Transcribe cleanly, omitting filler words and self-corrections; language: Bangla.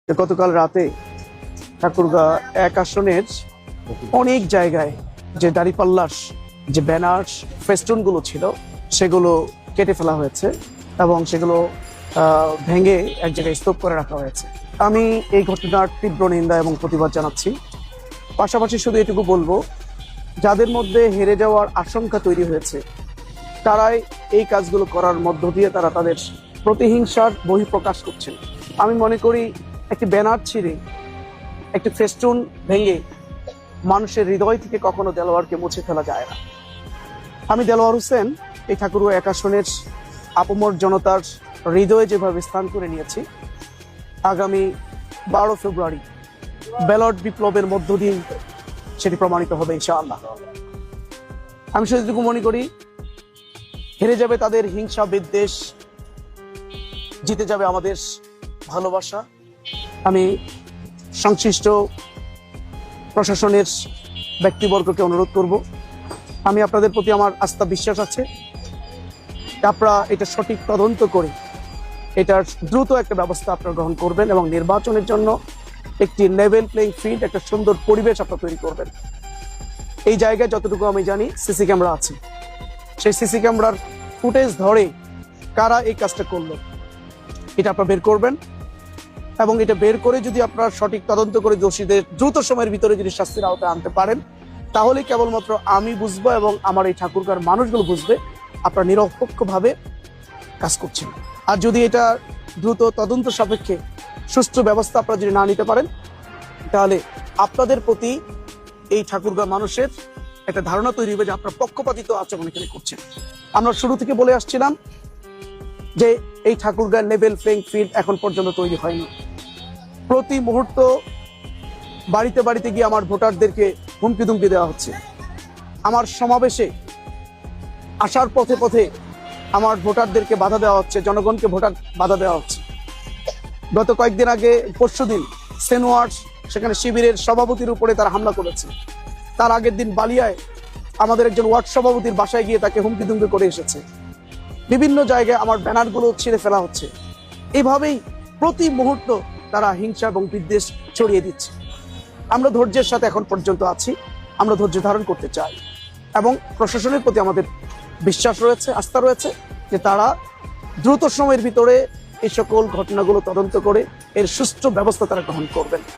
গতকাল রাতে ঠাকুরগাঁ 1 আসনের অনেক জায়গায় যে দাঁড়িপাল্লার যে ব্যানার ফেস্টুন গুলো ছিল সেগুলো কেটে ফেলা হয়েছে এবং সেগুলো ভেঙে এক জায়গায় স্তূপ করে রাখা হয়েছে। আমি এই ঘটনার তীব্র নিন্দা এবং প্রতিবাদ জানাচ্ছি। পাশাপাশি শুধু এটুকু বলবো, যাদের মধ্যে হেরে যাওয়ার আশঙ্কা তৈরি হয়েছে তারাই এই কাজগুলো করার মধ্য দিয়ে তারা তাদের প্রতিহিংসার বহিঃপ্রকাশ করছেন। আমি মনে করি একটি ব্যানার ছিঁড়ে একটি ফেস্টুন ভেঙে মানুষের হৃদয় থেকে কখনো দেলোয়ারকে মুছে ফেলা যায় না। আমি দেলোয়ার হোসেন এই ঠাকুরগাঁ 1 আসনের আপামর জনতার হৃদয়ে যেভাবে স্থান করে নিয়েছি, আগামী 12 ফেব্রুয়ারি ব্যালট বিপ্লবের মধ্য দিয়ে সেটি প্রমাণিত হবে ইনশাআল্লাহ। আমি সেটুকু মনে করি, হেরে যাবে তাদের হিংসা বিদ্বেষ, জিতে যাবে আমাদের ভালোবাসা। আমি সংশ্লিষ্ট প্রশাসনের ব্যক্তিবর্গকে অনুরোধ করব, আমি আপনাদের প্রতি আমার আস্থা বিশ্বাস আছে, আপনারা এটা সঠিক তদন্ত করে এটার দ্রুত একটা ব্যবস্থা আপনারা গ্রহণ করবেন এবং নির্বাচনের জন্য একটি লেভেল প্লেইং ফিল্ড, একটা সুন্দর পরিবেশ আপনারা তৈরি করবেন। এই জায়গায় যতটুকু আমি জানি সিসি ক্যামেরা আছে, সেই সিসি ক্যামেরার ফুটেজ ধরে কারা এই কাজটা করলো এটা আপনারা বের করবেন এবং এটা বের করে যদি আপনারা সঠিক তদন্ত করে দোষীদের দ্রুত সময়ের ভিতরে যদি শাস্তির আওতায় আনতে পারেন, তাহলে কেবলমাত্র আমি বুঝবো এবং আমার এই ঠাকুরগাঁর মানুষগুলো বুঝবে আপনারা নিরপেক্ষভাবে কাজ করছেন। আর যদি এটা দ্রুত তদন্ত সাপেক্ষে সুষ্ঠু ব্যবস্থা আপনারা যদি না নিতে পারেন, তাহলে আপনাদের প্রতি এই ঠাকুরগাঁর মানুষের একটা ধারণা তৈরি হবে যে আপনারা পক্ষপাতিত্ব আচরণ এখানে করছেন। আমরা শুরু থেকে বলে আসছিলাম যে এই ঠাকুরগাঁও লেভেল প্লেইং ফিল্ড এখন পর্যন্ত তৈরি হয়নি। প্রতি মুহূর্ত বাড়িতে বাড়িতে গিয়ে আমার ভোটারদেরকে হুমকি ধুমকি দেওয়া হচ্ছে। আমার সমাবেশে আসার পথে পথে আমার ভোটারদেরকে বাধা দেওয়া হচ্ছে, জনগণকে ভোটার বাধা দেওয়া হচ্ছে। গত কয়েকদিন আগে পরশুদিন সেনোয়ার সেখানে শিবিরের সভাপতির উপরে তারা হামলা করেছে। তার আগের দিন বালিয়ায় আমাদের একজন ওয়ার্ড সভাপতির বাসায় গিয়ে তাকে হুমকি ধুমকি করে এসেছে। বিভিন্ন জায়গায় আমার ব্যানারগুলো ছিঁড়ে ফেলা হচ্ছে। এভাবেই প্রতি মুহূর্ত তারা হিংসা এবং বিদ্বেষ ছড়িয়ে দিচ্ছে। আমরা ধৈর্যের সাথে এখন পর্যন্ত আছি, আমরা ধৈর্য ধারণ করতে চাই এবং প্রশাসনের প্রতি আমাদের বিশ্বাস রয়েছে, আস্থা রয়েছে যে তারা দ্রুত সময়ের ভিতরে এই সকল ঘটনাগুলো তদন্ত করে এর সুষ্ঠু ব্যবস্থা তারা গ্রহণ করবেন।